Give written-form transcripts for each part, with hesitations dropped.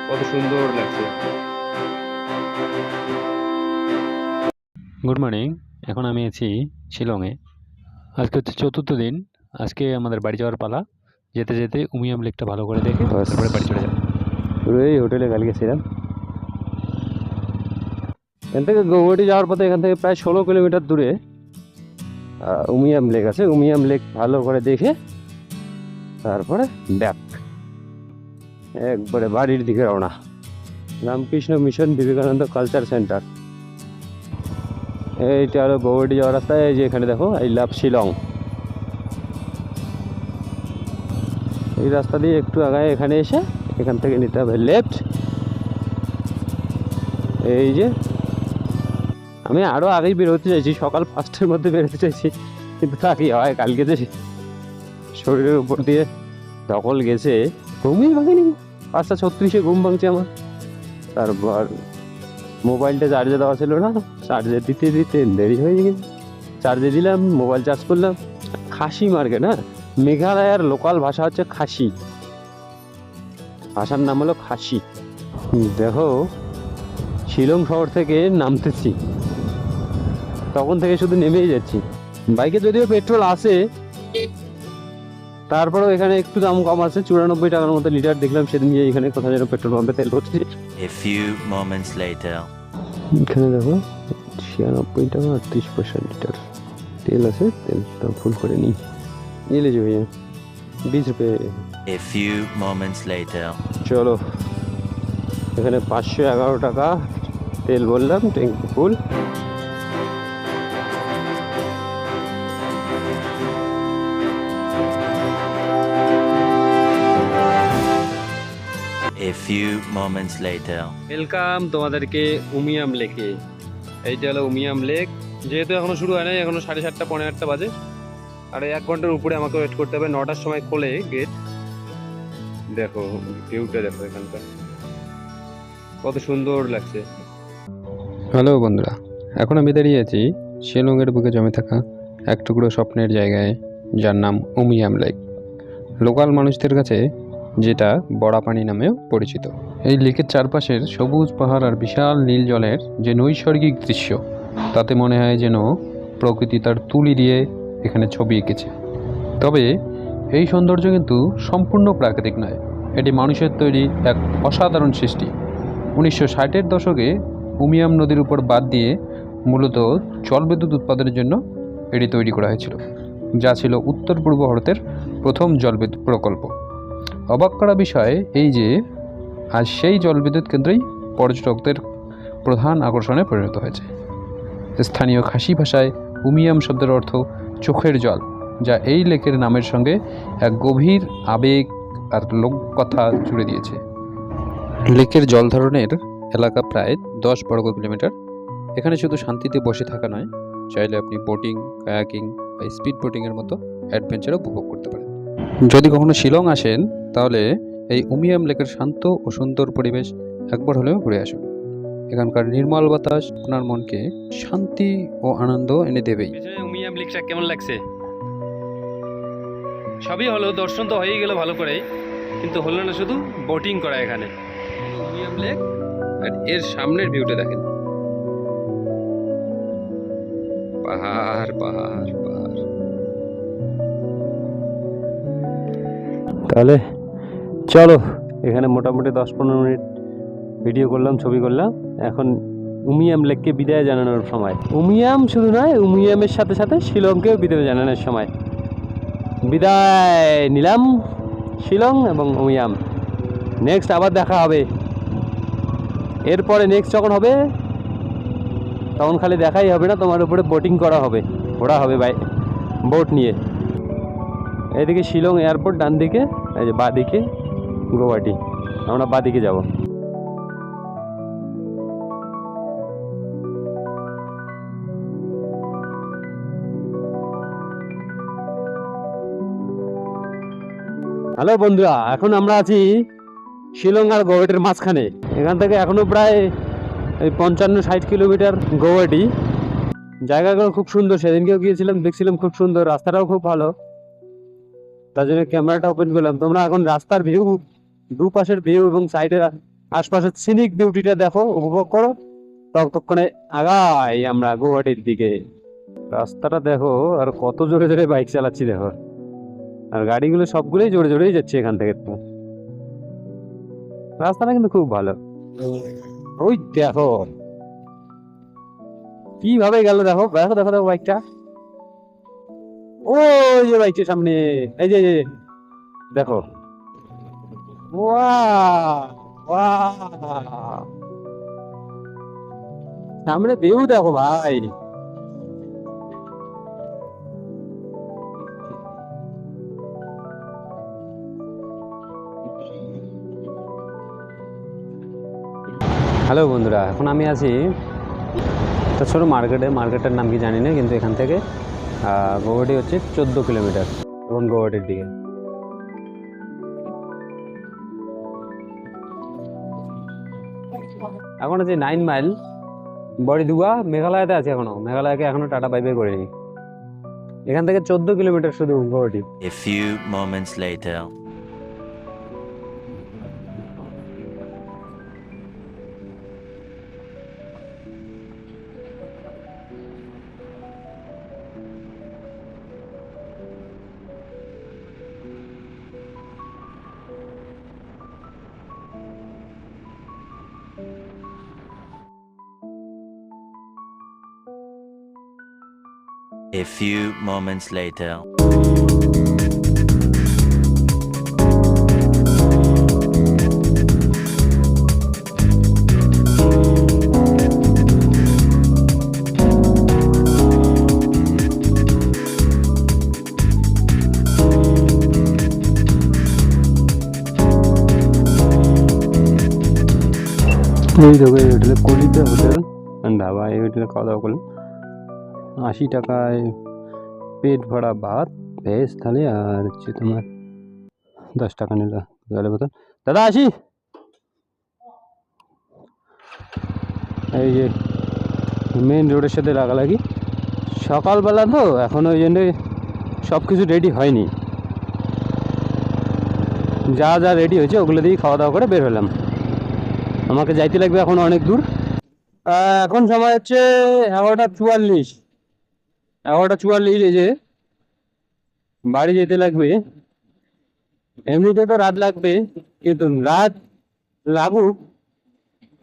কত সুন্দর লাগছে। Good morning. এখন আমি আছি শিলংয়ে। আজকে হচ্ছে চতুর্থ দিন। আজকে আমাদের বাড়ি যাওয়ার পালা। যেতে যেতে উমিয়াম লেকটা ভালো করে দেখে তারপরে বাড়ি চলে যাব। পুরো এই হোটেলে কালকে ছিলাম। এখান থেকে গৌহাটি যাওয়ার পথে এখান থেকে প্রায় 16 কিলোমিটার দূরে উমিয়াম লেক আছে। উমিয়াম লেক ভালো করে দেখে তারপরে ব্যাক একবারে বাড়ির দিকে রওনা। Ramakrishna mission Vivekananda culture centre, এইটা হলো গৌহাটি যাওয়ার রাস্তায়। এই যে এখানে দেখো, আই লাভ শিলং। এই রাস্তা দিয়ে একটু আগায় এখানে এসে এখান থেকে নিতে হবে লেফট। এই যে আমি আরও আগেই বেরোতে চাইছি, সকাল 5টার মধ্যে বেরোতে চাইছি, কিন্তু তা কি হয়, কালকে যে শরীরের উপর দিয়ে ধকল গেছে, ঘুমই ভাঙেনি। 5:36 ঘুম ভাঙছে আমার। তারপর মোবাইলটা চার্জে দেওয়া ছিল না, চার্জে দিতে দিতে দেরি হয়ে গেছে। চার্জে দিলাম, মোবাইল চার্জ করলাম। খাসি মার্কেট, হ্যাঁ, মেঘালয়ের লোকাল ভাষা হচ্ছে খাসি, ভাষার নাম হলো খাসি। দেখো, শিলং শহর থেকে নামতেছি, তখন থেকে শুধু নেমেই যাচ্ছি। বাইকে যদিও পেট্রোল আছে, তারপরেও এখানে একটু দাম কম আছে, 94 টাকার মতো লিটার দেখলাম সেদিন গিয়ে। এখানে কোথাও যেন পেট্রোল পাম্পে তেল ভরছি। A few moments later. এখানে দেখো 96 টাকা 38 পয়সা লিটার তেল আছে। তেলটা ফুল করে নিই। নিয়ে लीजिए भैया 20 रुपये। A few moments later. চলো, এখানে 511 টাকা তেল বললাম, ট্যাঙ্কি ফুল। A few moments later. Welcome তোমাদেরকে উমিয়াম লেকে। এইটা হলো উমিয়াম লেক। যেহেতু এখনো শুরু হয় নাই, এখনো 7:30 পৌনে 8টা বাজে, আর 1 ঘন্টার উপরে আমাকে ওয়েট করতে হবে। 9টার সময় খোলে গেট। দেখো ভিউটা, দেখো এখানকার কত সুন্দর লাগছে। হ্যালো বন্ধুরা, এখন আমি দাঁড়িয়ে আছি শিলংয়ের বুকে জমে থাকা এক টুকরো স্বপ্নের জায়গায়, যার নাম উমিয়াম লেক। লোকাল মানুষদের কাছে যেটা বড়াপানি নামেও পরিচিত। এই লেকের চারপাশের সবুজ পাহাড় আর বিশাল নীল জলের যে নৈসর্গিক দৃশ্য, তাতে মনে হয় যেন প্রকৃতি তার তুলি দিয়ে এখানে ছবি এঁকেছে। তবে এই সৌন্দর্য কিন্তু সম্পূর্ণ প্রাকৃতিক নয়, এটি মানুষের তৈরি এক অসাধারণ সৃষ্টি। 1960-এর দশকে উমিয়াম নদীর উপর বাঁধ দিয়ে মূলত জলবিদ্যুৎ উৎপাদনের জন্য এটি তৈরি করা হয়েছিল, যা ছিল উত্তর পূর্ব ভারতের প্রথম জলবিদ্যুৎ প্রকল্প। অবাক করা বিষয় এই যে আজ সেই জলবিদ্যুৎ কেন্দ্রই পর্যটকদের প্রধান আকর্ষণে পরিণত হয়েছে। স্থানীয় খাসি ভাষায় উমিয়াম শব্দের অর্থ চোখের জল, যা এই লেকের নামের সঙ্গে এক গভীর আবেগ আর লোককথা জুড়ে দিয়েছে। লেকের জল ধারণের এলাকা প্রায় 10 বর্গ কিলোমিটার। এখানে শুধু শান্তিতে বসে থাকা নয়, চাইলে আপনি বোটিং, কায়াকিং বা স্পিড বোটিংয়ের মতো অ্যাডভেঞ্চার উপভোগ করতে পারেন। যদি কখনো শিলং আসেন, তাহলে এই উমিয়াম লেকের শান্ত ও সুন্দর পরিবেশ একবার হলেও ঘুরে আসুন। এখানকার নির্মল বাতাস আপনার মনকে শান্তি ও আনন্দ এনে দেবেই। উমিয়াম লেকটা কেমন লাগছে? সবই হলো, দর্শন তো হয়েই গেল ভালো করে, কিন্তু হলো না শুধু বোটিং করা। এখানে উমিয়াম লেক আর এর সামনের ভিউটা দেখেন, পাহাড় পাহাড় পাহাড়। তাহলে চলো, এখানে মোটামুটি 10-15 মিনিট ভিডিও করলাম, ছবি করলাম। এখন উমিয়াম লেককে বিদায় জানানোর সময়। উমিয়াম শুধু নয়, উমিয়ামের সাথে সাথে শিলংকেও বিদায় জানানোর সময়। বিদায় নিলাম শিলং এবং উমিয়াম। নেক্সট আবার দেখা হবে। এরপরে নেক্সট যখন হবে, তখন খালি দেখাই হবে না, তোমার উপরে বোটিং করা হবে, ঘোরা হবে বাই বোট নিয়ে। এদিকে শিলং এয়ারপোর্ট ডান দিকে, এই যে বাঁ দিকে গৌহাটি। আমরা বাঁ দিকে যাব। হ্যালো বন্ধুরা, এখন আমরা আছি শিলং আর গৌহাটির মাঝখানে। এখান থেকে এখনো প্রায় 55-60 কিলোমিটার গৌহাটি। জায়গাগুলো খুব সুন্দর, সেদিনকেও গিয়েছিলাম, দেখছিলাম খুব সুন্দর, রাস্তাটাও খুব ভালো, তার জন্য ক্যামেরাটা ওপেন করলাম। তোমরা এখন রাস্তার ভিউ, দুপাশের ভিউ এবং সাইডে আশপাশের সিনিক বিউটিটা দেখো, উপভোগ করো, ততক্ষণে আগাই আমরা গুয়াহাটির দিকে। রাস্তাটা দেখো, আর কত জোরে জোরে বাইক চালাচ্ছি দেখো, আর গাড়িগুলো সবগুলোই জোরে জোরেই যাচ্ছে এখান থেকে। তো রাস্তাটা কিন্তু খুব ভালো। ওই দেখো কিভাবে গেল, দেখো দেখো দেখো দেখো বাইকটা, ওই যে বাইকটা সামনে, এই যে দেখো, ওয়াও ওয়াও, সামনে ভিউ দেখো ভাই। হ্যালো বন্ধুরা, এখন আমি আছি একটা ছোটো মার্কেটের নাম কি জানি না, কিন্তু এখান থেকে গৌহাটি হচ্ছে 14 কিলোমিটার, এখন গৌহাটির দিকে। এখন আছে 9 মাইল বড়িদুয়া, মেঘালয়তে আছে এখনো, মেঘালয়কে এখনো টাটা বাই বাই করিনি। এখান থেকে 14 কিলোমিটার শুধু Guwahati. A few moments later. A few moments later. এই দেখো, এই হোটেলে কলিতা হোটেল ধাবা, এই হোটেলে খাওয়া দাওয়া করলাম। 80 টাকায় পেট ভরা ভাত, ভেজ থালি, আর হচ্ছে তোমার 10 টাকা নিল জলের বোতল। দাদা আসি। এই যে মেন রোডের সাথে লাগালাগি, সকালবেলা তো এখন ওই জন্য সব কিছু রেডি হয়নি, যা যা রেডি হয়েছে ওগুলো দিয়েই খাওয়া দাওয়া করে বের হলাম। আমাকে যাইতে লাগবে এখন অনেক দূর। এখন সময় হচ্ছে 11:44। 11:44, এই যে বাড়ি যেতে লাগবে। এমনিতে তো রাত লাগবে, কিন্তু রাত লাগুক,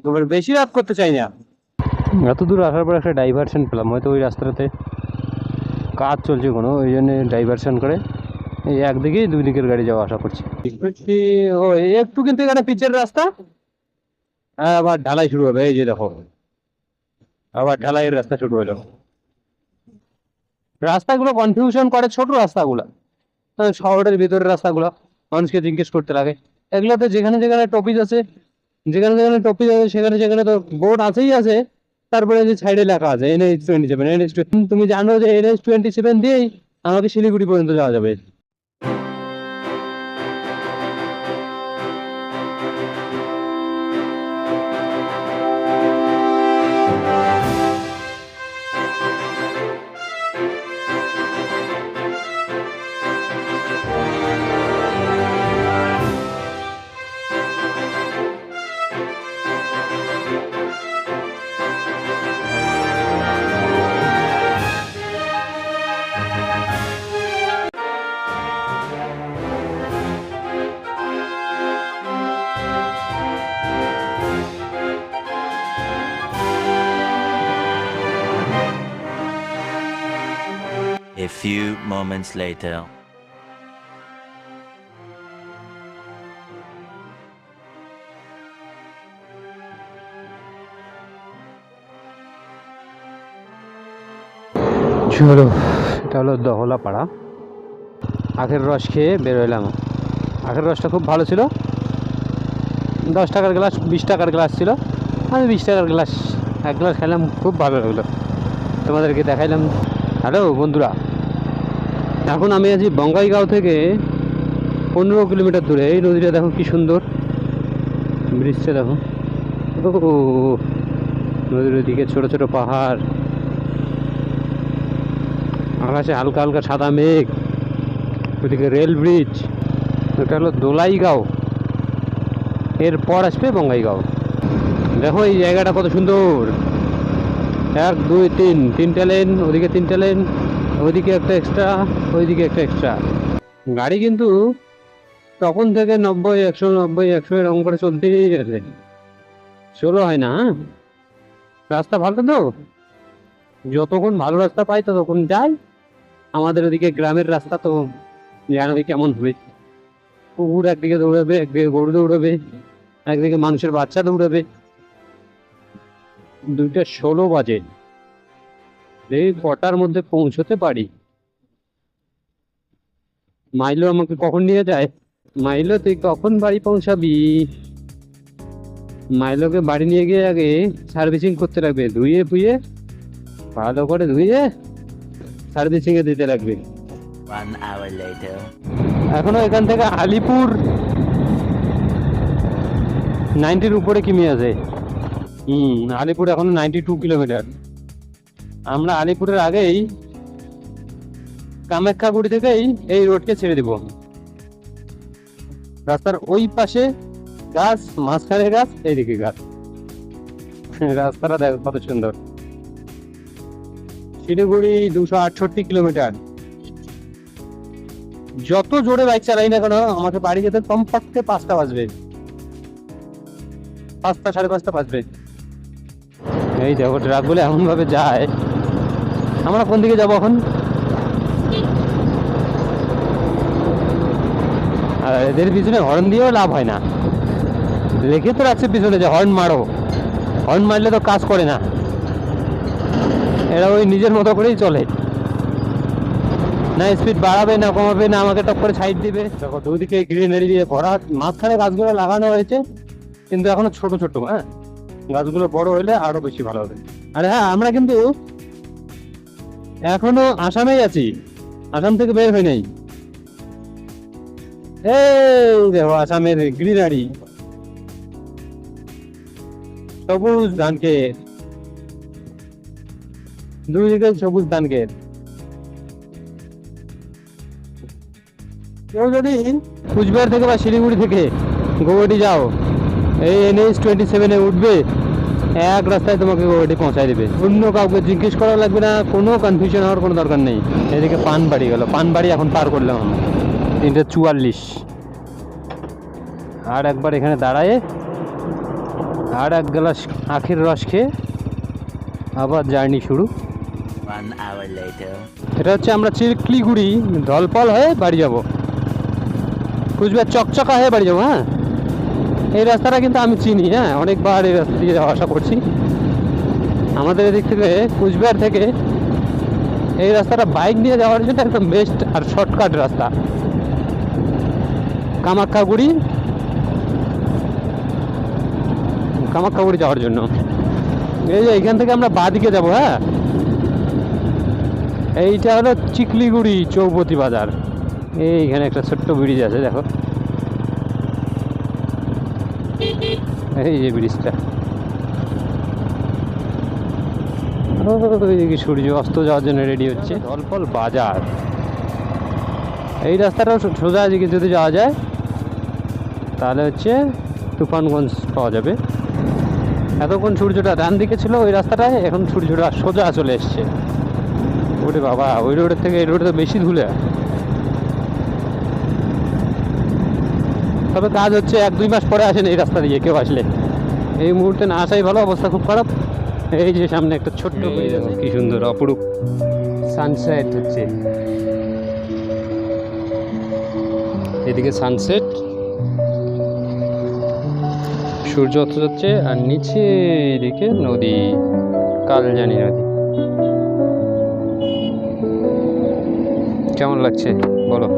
তোমার বেশি রাত করতে চাই না। এত দূর আসার পর একটা ডাইভারশন পেলাম, হয়তো ওই রাস্তাটাতে কাজ চলছে কোনো, ওই জন্য ডাইভারশন করে এই একদিকেই দুই দিকের গাড়ি যাওয়া আসা করছে। ও একটু কিন্তু এখানে পিচের রাস্তা, আবার ঢালাই শুরু হবে। এই যে দেখো, আবার ঢালাইয়ের রাস্তা শুরু হলো। রাস্তাগুলো কনফিউশন করে, ছোট রাস্তাগুলো, শহরের ভিতরের রাস্তাগুলো মানুষকে জিজ্ঞেস করতে লাগে। এগুলোতে যেখানে যেখানে টপিক আছে, সেখানে সেখানে তো বোর্ড আছেই আছে, তারপরে যে সাইডে লেখা আছে NH27। তুমি জানো যে NH27 দিয়েই আমাকে শিলিগুড়ি পর্যন্ত যাওয়া যাবে। A few moments later. চলো, এটা হলো দহলা পাড়া। আখের রস খেয়ে বের হইলাম। আখের রসটা খুব ভালো ছিল, 10 টাকার গ্লাস, 20 টাকার গ্লাস ছিল। আমি 20 টাকার গ্লাস এক গ্লাস খেলাম, খুব ভালো লাগলো, তোমাদেরকে দেখাইলাম। হ্যালো বন্ধুরা, এখন আমি আছি বঙ্গাইগাঁও থেকে 15 কিলোমিটার দূরে। এই নদীটা দেখো কি সুন্দর, ব্রিজটা দেখো, ও নদীর ওইদিকে ছোট ছোট পাহাড়, আকাশে হালকা হালকা সাদা মেঘ, ওইদিকে রেল ব্রিজ। এটা হলো দোলাইগাঁও। এরপর আসবে বঙ্গাইগাঁও। দেখো এই জায়গাটা কত সুন্দর, 1 2 3 তিনটা লেন, ওদিকে তিনটা লেন, ওইদিকে একটা এক্সট্রা, ওইদিকে একটা এক্সট্রা। গাড়ি কিন্তু তখন থেকে 90 100 90 100 এরকম করে চলতেই গেছে, চলো হয় না। হ্যাঁ, রাস্তা ভালো তো, যতক্ষণ ভালো রাস্তা পাই ততক্ষণ যাই। আমাদের ওদিকে গ্রামের রাস্তা তো জানোই কেমন হবে, কুকুর একদিকে দৌড়াবে, একদিকে গরু দৌড়াবে, একদিকে মানুষের বাচ্চা দৌড়াবে। 2:16 বাজে, এই কটার মধ্যে পৌঁছতে পারি। মাইলো আমাকে কখন নিয়ে যায়? মাইলো তুই কখন বাড়ি পৌঁছাবি? মাইলোকে বাড়ি নিয়ে গিয়ে আগে সার্ভিসিং করতে লাগবে, ধুয়ে ফুয়ে ভালো করে ধুয়ে সার্ভিসিং এ দিতে লাগবে। 1 hour later. এখনো এখান থেকে আলিপুর 90-র উপরে কিমি আছে। আলিপুর এখনো 92 কিলোমিটার। আমরা আলিপুরের আগেই কামাখ্যাগুড়ি থেকেই এই রোডকে ছেড়ে দিব। রাস্তার ওই পাশে গাছ, মাঝখানে গাছ, এইদিকে গাছ। রাস্তাটা দেখো কত সুন্দর। শিলিগুড়ি 268 কিলোমিটার। যত জোরে বাইক চালাই না কেন আমাকে বাড়ি যেতে কমপক্ষে 5টা বাজবে, 5টা 5:30 বাজবে। এই দেখো ট্রাকগুলো এমন ভাবে যায়। আমরা কোন দিকে যাবো এখন? আর এদের পিছনে হর্ন দিয়েও লাভ হয় না, লেখে তো রাখছে পিছনে যে হর্ন মারো, হর্ন মারলে তো কাজ করে না। এরা ওই নিজের মতো করেই চলে, না স্পিড বাড়াবে না কমাবে না, আমাকে টপ করে সাইড দিবে। দেখো দুদিকে গ্রিনারি দিয়ে ভরা, মাঝখানে গাছগুলো লাগানো হয়েছে কিন্তু এখনো ছোট ছোট। হ্যাঁ, গাছগুলো বড় হলে আরো বেশি ভালো হবে। আরে হ্যাঁ, আমরা কিন্তু এখনো আসামেই আছি, আসাম থেকে বের হই নাই। এই দেখো আসামের গ্রিনারি, সবুজ ধান ক্ষেত, দুই দিকে সবুজ ধান ক্ষেত। কেউ যদি কুচবিহার থেকে বা শিলিগুড়ি থেকে গৌহাটি যাও, এই NH-27 উঠবে, এক রাস্তায় তোমাকে গৌহাটি পৌঁছায় দেবে। অন্য কাউকে জিজ্ঞেস করা লাগবে না, কোনো কনফিউশন হওয়ার কোনো দরকার নেই। এদিকে পানবাড়ি গেল, পানবাড়ি এখন পার করলাম আমরা 3:44। আর একবার এখানে দাঁড়ায় আর এক গ্লাস আখের রস খেয়ে আবার জার্নি শুরু। 1 hour later. এটা হচ্ছে আমরা চিরকুলিগুড়ি ধলপল হয়ে বাড়ি যাব, কুচবিহার চকচকা হয়ে বাড়ি যাবো। হ্যাঁ, এই রাস্তাটা কিন্তু আমি চিনি। হ্যাঁ, অনেকবার এই রাস্তা দিয়ে যাওয়া আসা করছি। আমাদের এদিক থেকে কুচবিহার থেকে এই রাস্তাটা বাইক নিয়ে যাওয়ার জন্য একদম বেস্ট আর শর্টকাট রাস্তা। কামাখ্যাগুড়ি যাওয়ার জন্য এই যে এখান থেকে আমরা বাঁদিকে যাব। হ্যাঁ, এইটা হলো চিকলিগুড়ি চৌপতি বাজার। এইখানে একটা ছোট্ট ব্রিজ আছে দেখো, এই যে ব্রিজটা। ওইদিকে সূর্য অস্ত যাওয়ার জন্য রেডি হচ্ছে। ধলপল বাজার, এই রাস্তাটাও সোজা দিকে যদি যাওয়া যায় তাহলে হচ্ছে তুফানগঞ্জ পাওয়া যাবে। এতক্ষণ সূর্যটা ডান দিকে ছিল ওই রাস্তাটায়, এখন সূর্যটা সোজা চলে এসছে। ওরে বাবা, ওই রোডের থেকে এই রোডে তো বেশি ধুলে। তবে কাজ হচ্ছে 1-2 মাস পরে আসেন এই রাস্তা দিয়ে কেউ আসলে, এই মুহূর্তে না আসাই ভালো, অবস্থা খুব খারাপ। এই যে সামনে একটা ছোট্ট, কি সুন্দর অপরূপ সানসেট হচ্ছে। এদিকে সানসেট, সূর্য অস্ত যাচ্ছে, আর নিচে এদিকে নদী, কালজানি নদী। কেমন লাগছে বলো?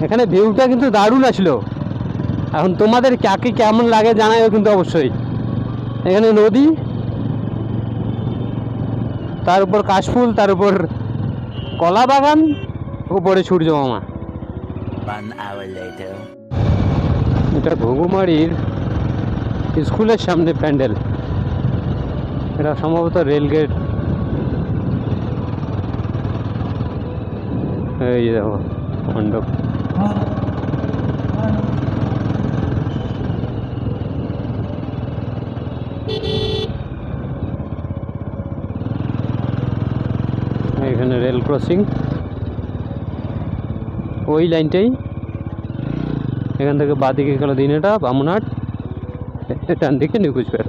এখানে ভিউটা কিন্তু দারুণ আসলো। এখন তোমাদের কাকে কেমন লাগে জানাইও কিন্তু অবশ্যই। এখানে নদী, তার উপর কাশফুল, তার উপর কলা বাগান, উপরে সূর্য মামা। 1 hour later. এটা ঘুঘুমারির স্কুলের সামনে প্যান্ডেল। এটা সম্ভবত রেলগেট। এই যে দেখো মণ্ডপ। এখানে রেল ক্রসিং, ওই লাইনটাই। এখান থেকে বাঁদিকে গেল দিনেটা বামুনহাট, ডান দিকে নিকুচবিহার।